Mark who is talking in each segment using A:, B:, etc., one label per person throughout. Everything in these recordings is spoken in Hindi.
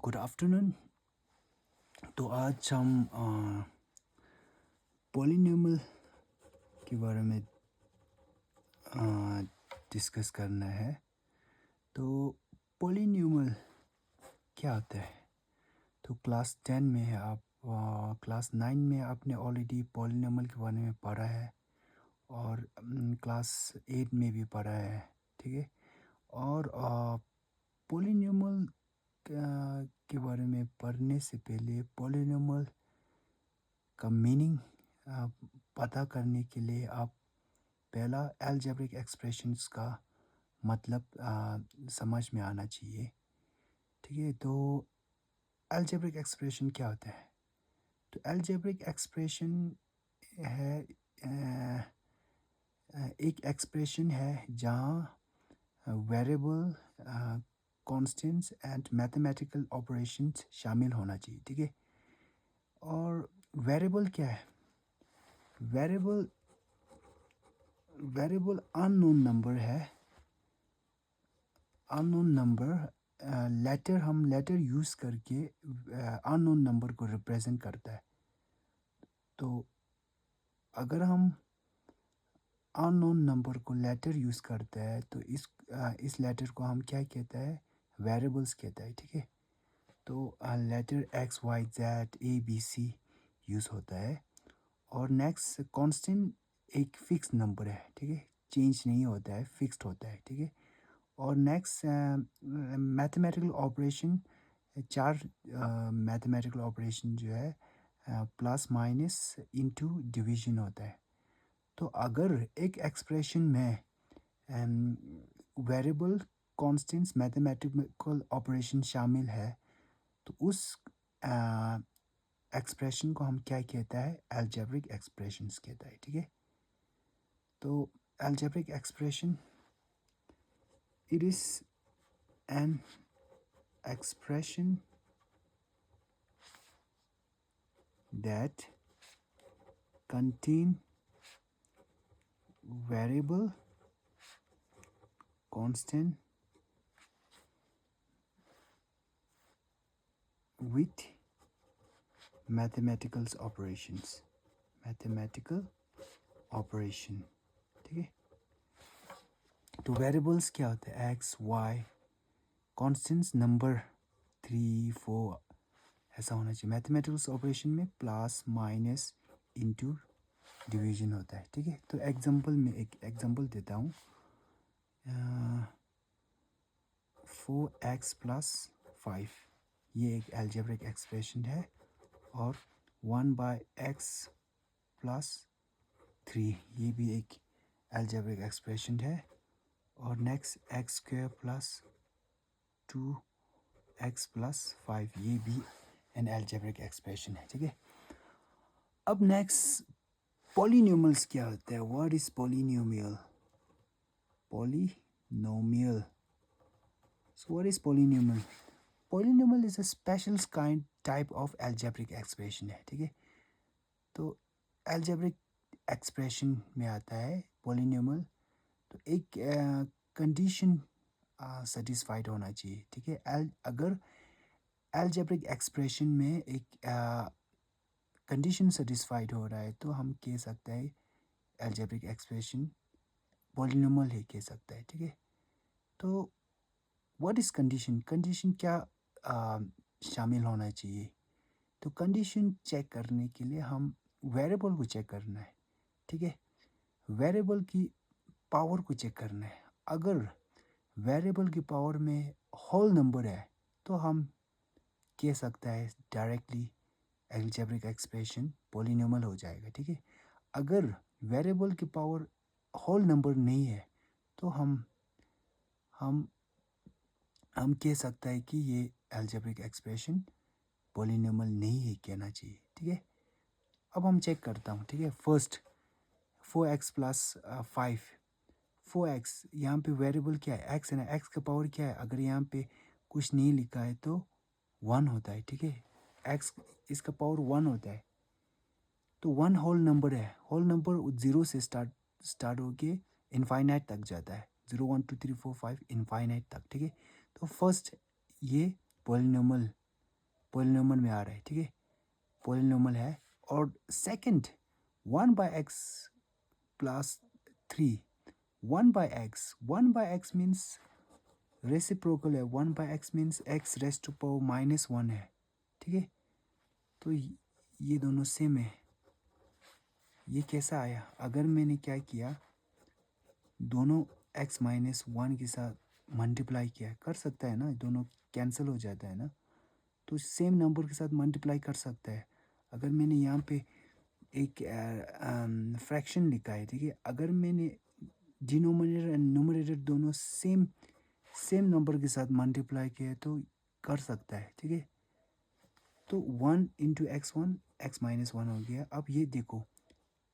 A: Good afternoon. तो आज हम पॉलिनॉमियल के बारे में डिस्कस करना है। तो पॉलिनॉमियल क्या होता है? तो क्लास 10 में है आप, क्लास 9 में आपने ऑलरेडी पॉलिनॉमियल के बारे में पढ़ा है और क्लास 8 में भी पढ़ा है, ठीक है। और पॉलिनॉमियल के बारे में पढ़ने से पहले पॉलिनॉमियल का मीनिंग पता करने के लिए आप पहला अलजेब्रिक एक्सप्रेशंस का मतलब समझ में आना चाहिए, ठीक है। तो अलजेब्रिक एक्सप्रेशन क्या होता है? तो अलजेब्रिक एक्सप्रेशन है एक एक्सप्रेशन है जहाँ variable, constants and mathematical operations शामिल होना चाहिए, ठीक है। और वेरिएबल क्या है? वेरिएबल वेरिएबल अननोन नंबर है। अननोन नंबर हम लेटर यूज़ करके अननोन नंबर को रिप्रेजेंट करता है। तो अगर हम अननोन नंबर को लेटर यूज़ करते हैं तो इस लेटर को हम क्या कहते हैं? वेरिएबल्स कहते हैं, ठीक है। तो letter X Y Z A B C use होता है। और नेक्स्ट कांस्टेंट एक फिक्स नंबर है, ठीक है, चेंज नहीं होता है, फिक्स्ड होता है, ठीक है। और नेक्स्ट मैथमेटिकल ऑपरेशन, चार मैथमेटिकल ऑपरेशन जो है प्लस माइनस इनटू डिवीजन होता है। तो अगर एक एक्सप्रेशन में वेरिएबल, कांस्टेंट्स, मैथमेटिकल ऑपरेशन शामिल है तो उस एक्सप्रेशन को हम क्या कहता है? अलजेब्रिक एक्सप्रेशंस कहता है, ठीक है। तो algebraic expression, it is an expression that contain variable, constant with mathematical operations, mathematical operation, ठीक है। तो वेरिएबल्स क्या होते हैं? एक्स वाई, कॉन्स्टेंट्स नंबर 3 4 ऐसा होना चाहिए। मैथमेटिकल ऑपरेशन में प्लस माइनस इनटू डिवीजन होता है, ठीक है। तो एग्जांपल में एक एग्जांपल देता हूँ। 4x प्लस 5 ये एक अलजेब्रिक एक्सप्रेशन है। और 1/x प्लस 3 ये भी एक अलजेब्रिक एक्सप्रेशन है। और next x square plus 2x plus 5 ये भी एन अलजेब्रिक एक्सप्रेशन है, ठीक है। अब नेक्स्ट पॉलिनॉमियल्स क्या होते हैं? What is polynomial? Polynomial. So what is polynomial? Polynomial is a special type of algebraic expression है, ठीक है। तो algebraic expression में आता है polynomial। तो एक कंडीशन सेटिस्फाइड होना चाहिए, ठीक है। अगर algebraic expression में एक कंडीशन सेटिस्फाइड हो रहा है तो हम कह सकते हैं algebraic expression polynomial ही कह सकते हैं, ठीक है। तो व्हाट इज़ कंडीशन? कंडीशन क्या शामिल होना चाहिए? तो कंडीशन चेक करने के लिए हम वेरिएबल को चेक करना है, ठीक है। वेरिएबल की पावर को चेक करना है। अगर वेरिएबल की पावर में होल नंबर है तो हम कह सकता है डायरेक्टली अलजेब्रिक एक्सप्रेशन पॉलिनॉमियल हो जाएगा, ठीक है। अगर वेरिएबल की पावर होल नंबर नहीं है तो हम कह सकता है कि ये अलजेब्रिक एक्सप्रेशन पॉलिनॉमियल नहीं है, कहना चाहिए, ठीक है। अब हम चेक करता हूँ, ठीक है। फर्स्ट 4x प्लस 5, 4x यहाँ पे वेरिएबल क्या है? x है ना। x का पावर क्या है? अगर यहाँ पे कुछ नहीं लिखा है तो 1 होता है, ठीक है। x इसका पावर 1 होता है। तो 1 होल नंबर है। होल नंबर 0 से स्टार्ट होके इनफाइनाइट तक जाता है। 0 1 2 3 4 5 इनफाइनाइट तक, ठीक है। तो फर्स्ट ये पॉलिनॉमियल पॉलिनोमियल में आ रहा है, ठीक है, पॉलिनोमियल है। और second 1/x plus 3, 1/x means reciprocal है, 1/x means x raised to power -1 है, ठीक है। तो ये दोनों सेम है। ये कैसा आया? अगर मैंने क्या किया, दोनों x -1 के साथ मल्टीप्लाई किया, कर सकता है ना, दोनों कैंसिल हो जाता है ना, तो सेम नंबर के साथ मल्टीप्लाई कर सकता है। अगर मैंने यहाँ पे एक फ्रैक्शन लिखा है, ठीक है, अगर मैंने डिनोमिनेटर एंड न्यूमरेटर दोनों सेम नंबर के साथ मल्टीप्लाई किया तो कर सकता है, ठीक है। तो 1 इंटू x1 x -1 हो गया। अब ये देखो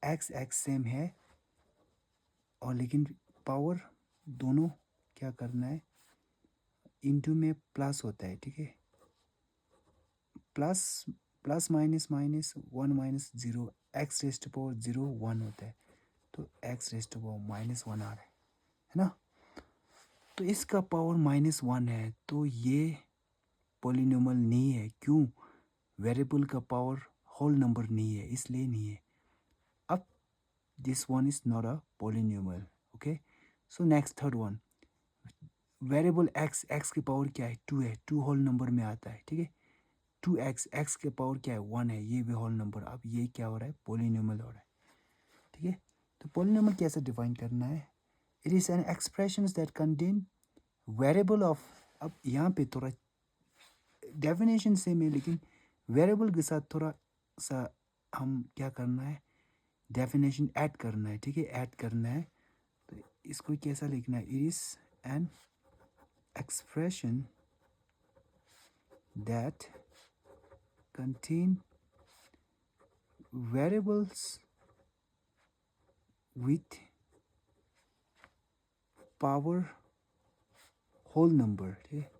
A: x सेम है, और लेकिन पावर दोनों क्या करना है, इंटू में प्लस होता है, ठीक है, plus plus minus minus 1 minus 0, x raised to power 0 1 होता है, तो एक्स रेस्ट टू पावर -1 आ रहा है ना। तो इसका पावर -1 है, तो ये पॉलिनोमियल नहीं है। क्यों? वेरिएबल का पावर होल नंबर नहीं है, इसलिए नहीं है। अब this one is not a polynomial, okay. So next third one, variable x की पावर क्या है? 2 है, 2 होल नंबर में आता है, ठीक है। 2x के पावर क्या है? 1 है, ये भी होल नंबर। अब ये क्या हो रहा है? पॉलिनोमियल हो रहा है, ठीक है। तो पॉलिनोमियल कैसे डिफाइन करना है? It is an expressions that contain variable of, अब यहाँ पे थोड़ा डेफिनेशन सेम है, लेकिन वेरिएबल के साथ थोड़ा सा हम क्या करना है, डेफिनेशन ऐड करना है, ठीक है, ऐड करना है। तो इसको कैसा लिखना है? It is an expression that contain variables with power whole number, ठीक है।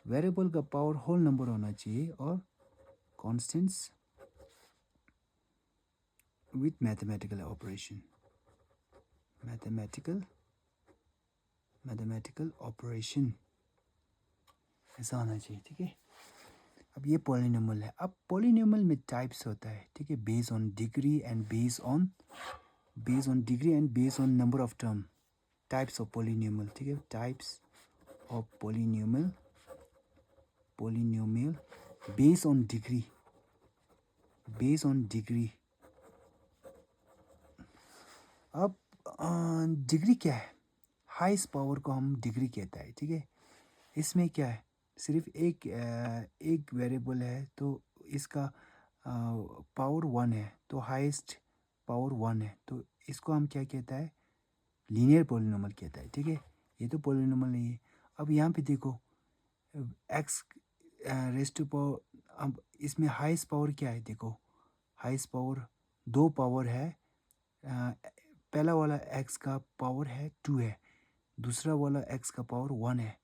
A: वेरिएबल का पावर होल नंबर होना चाहिए और constants with mathematical operation, mathematical operation ऐसा होना चाहिए, ठीक है। अब ये पॉलिनोमियल है। अब पॉलिनोमियल में टाइप्स होता है, ठीक है, based on degree and based on number of term, types of polynomial, ठीक है, types of polynomial based on degree. अब डिग्री क्या है? हाईएस्ट पावर को हम डिग्री कहता है, ठीक है। इसमें क्या है? सिर्फ एक वेरिएबल है, तो इसका पावर 1 है, तो हाईएस्ट पावर 1 है, तो इसको हम क्या कहता है? लीनियर पॉलिनोमियल कहता है, ठीक है। ये तो पॉलिनोमियल नहीं है। अब यहाँ पे देखो एक्स रेस्ट टू पावर, अब इसमें हाईएस्ट पावर क्या है? देखो हाईएस्ट पावर 2 पावर है। पहला वाला x का पावर है 2 है, दूसरा वाला x का पावर 1 है,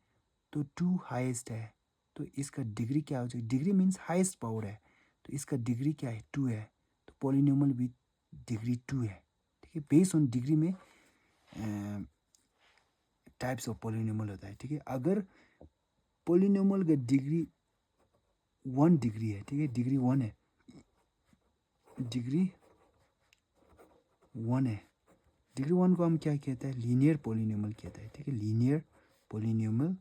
A: तो 2 हाईएस्ट है, तो इसका डिग्री क्या हो जाएगी? डिग्री मीन्स हाईएस्ट पावर है, तो इसका डिग्री क्या है? 2 है, तो पॉलिनोमियल विथ डिग्री 2 है, ठीक है। बेस्ड ऑन डिग्री में टाइप्स ऑफ पॉलिनोमियल होता है, ठीक है। अगर पॉलिनोमियल का डिग्री 1 डिग्री है, ठीक है, डिग्री 1 है, डिग्री 1 है, डिग्री 1 को हम क्या कहते हैं? लीनियर पॉलिनोमियल कहते हैं, ठीक है, लीनियर पॉलिनोमियल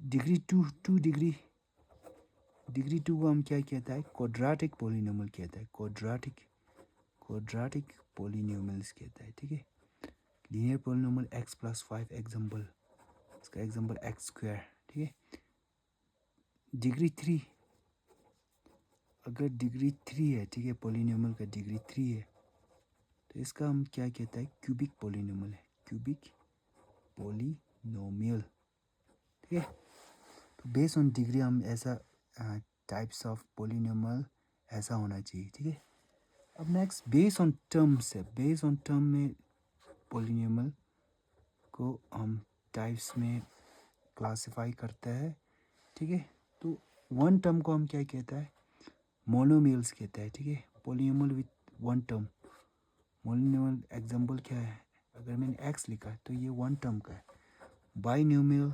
A: डिग्री 2 डिग्री 2 को हम क्या कहता है? क्वाड्रेटिक पॉलिनोमियल कहता है, क्वाड्रेटिक पॉलिनोमियल्स कहता है, ठीक है। लीनियर पॉलिनोमियल x + 5 एग्जाम्पल, इसका एग्जाम्पल x², ठीक है। डिग्री 3, अगर डिग्री 3 है, ठीक है, पॉलिनोमियल का डिग्री 3 है, तो इसका हम क्या कहता है? क्यूबिक पॉलिनोमियल है, क्यूबिक पॉलिनोमियल, ठीक है। तो बेस्ड ऑन डिग्री हम ऐसा टाइप्स ऑफ पॉलिनोमियल ऐसा होना चाहिए, ठीक है। अब नेक्स्ट बेस्ड ऑन टर्म्स है। बेस्ड ऑन टर्म में पॉलिनोमियल को हम टाइप्स में क्लासिफाई करते हैं, ठीक है। तो वन टर्म को हम क्या कहता है? मोनोमियल्स कहता है, ठीक है। Polynomial with one term, monomial example क्या है? अगर मैंने x लिखा है तो ये वन टर्म का है, बाइनोमियल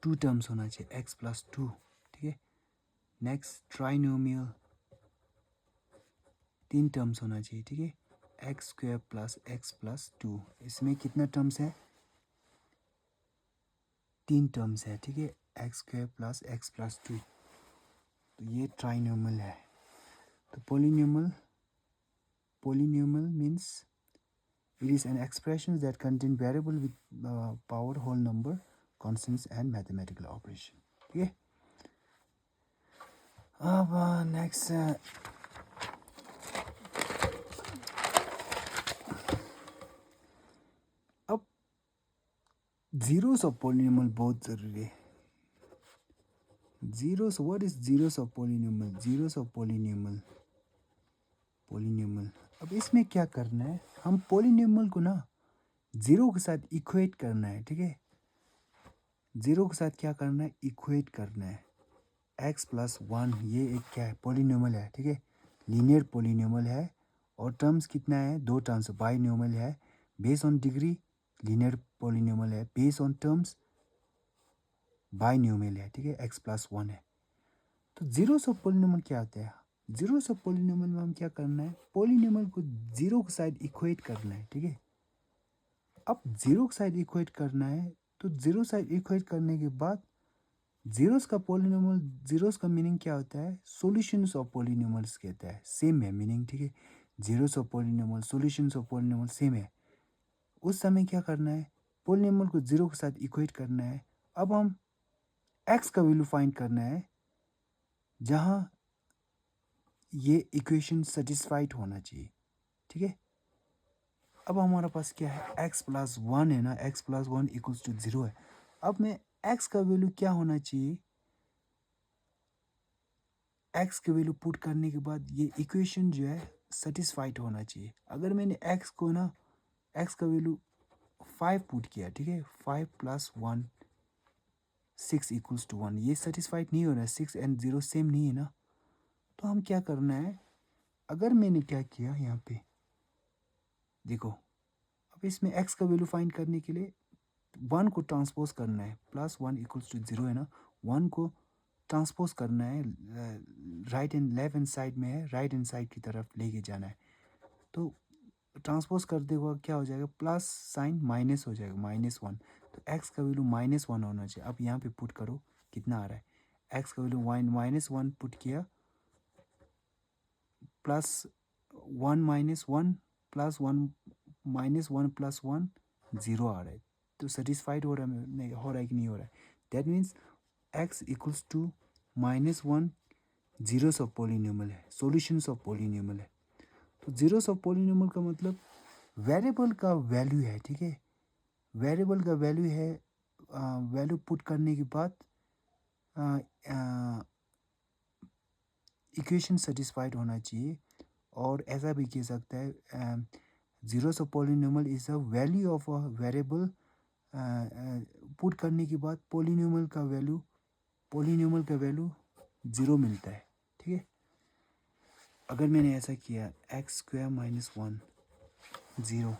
A: 2 टर्म्स होना चाहिए x प्लस 2, ठीक है। नेक्स्ट ट्राइनोमियल 3 टर्म्स होना चाहिए, ठीक है। X square plus x plus 2, इसमें कितना टर्म्स है? 3 टर्म्स है, ठीक है। X square plus x plus 2, तो ये ट्राइनोमियल है। तो polynomial means it is an expression that contain variable with power, whole number, constants and mathematical operation, ठीक है। अब नेक्स्ट अब जीरोस ऑफ पॉलिनोमियल बहुत ज़रूरी है। Zeros, what is zeros of polynomial? Zeros of polynomial अब इसमें क्या करना है, हम पॉलिनोमियल को ना जीरो के साथ इक्वेट करना है, ठीक है। जीरो के साथ क्या करना है? इक्वेट करना है। एक्स प्लस 1 ये एक क्या है? पॉलिनोमियल है, ठीक है। लीनियर पॉलिनोमियल है और टर्म्स कितना है? 2 टर्म्स। बाइनोमियल है, base on degree linear polynomial है, बेस ऑन टर्म्स बाइनोमियल है, ठीक है। एक्स प्लस 1 है। तो जीरोस ऑफ पॉलिनोमियल क्या होता है? जीरोस ऑफ पॉलिनोमियल में हम क्या करना है? पॉलिनोमियल को जीरो के साथ इक्वेट करना है, ठीक है। अब जीरो के साथ इक्वेट करना है, तो जीरो साइड इक्वेट करने के बाद जीरोस का पॉलिनोमियल, जीरोस का मीनिंग क्या होता है? सॉल्यूशंस ऑफ पॉलिनोमियल्स कहता है, सेम है मीनिंग, ठीक है। Zeros of polynomial, solutions of polynomial same है। उस समय क्या करना है? पॉलिनोमियल को जीरो के साथ इक्वेट करना है। अब हम एक्स का वैल्यू फाइंड करना है जहाँ ये इक्वेशन सेटिस्फाइड होना चाहिए, ठीक है। अब हमारे पास क्या है? एक्स प्लस 1 है ना, एक्स प्लस 1 इक्वल्स टू 0 है। अब मैं एक्स का वैल्यू क्या होना चाहिए? एक्स की वैल्यू पुट करने के बाद ये इक्वेशन जो है सेटिस्फाइड होना चाहिए। अगर मैंने एक्स को ना, एक्स का वैल्यू 5 पुट किया, ठीक है, 5 प्लस 1 6 इक्वल्स टू 1, ये सेटिस्फाइड नहीं हो रहा है, 6 एंड 0 सेम नहीं है ना। तो हम क्या करना है? अगर मैंने क्या किया यहाँ पे देखो, अब इसमें एक्स का वैल्यू फाइंड करने के लिए 1 को ट्रांसपोज करना है, प्लस 1 इक्वल्स टू 0 है ना, 1 को ट्रांसपोज करना है, right and left hand side में है, राइट हैंड साइड की तरफ लेके जाना है। तो ट्रांसपोज करते हुए क्या हो जाएगा? प्लस साइन माइनस हो जाएगा, -1। तो एक्स का वैल्यू -1 होना चाहिए। अब यहाँ पे पुट करो, कितना आ रहा है? एक्स का वैल्यू -1 पुट किया, प्लस 1 -1 प्लस 1 -1 प्लस 1 0 आ रहा है। तो सेटिस्फाइड हो रहा है, नहीं हो रहा है कि नहीं हो रहा है? That means x equals to -1 zeros of polynomial है, सॉल्यूशंस ऑफ पॉलिनोमियल है। तो जीरोस ऑफ पॉलिनोमियल का मतलब वेरिएबल का वैल्यू है, ठीक है। वेरिएबल का वैल्यू है, वैल्यू पुट करने के बाद इक्वेशन सेटिस्फाइड होना चाहिए। और ऐसा भी कह सकता है zeros of polynomial is a value of a variable, put करने के बाद पॉलिनोमियल का वैल्यू 0 मिलता है, ठीक है। अगर मैंने ऐसा किया x² - 1 0,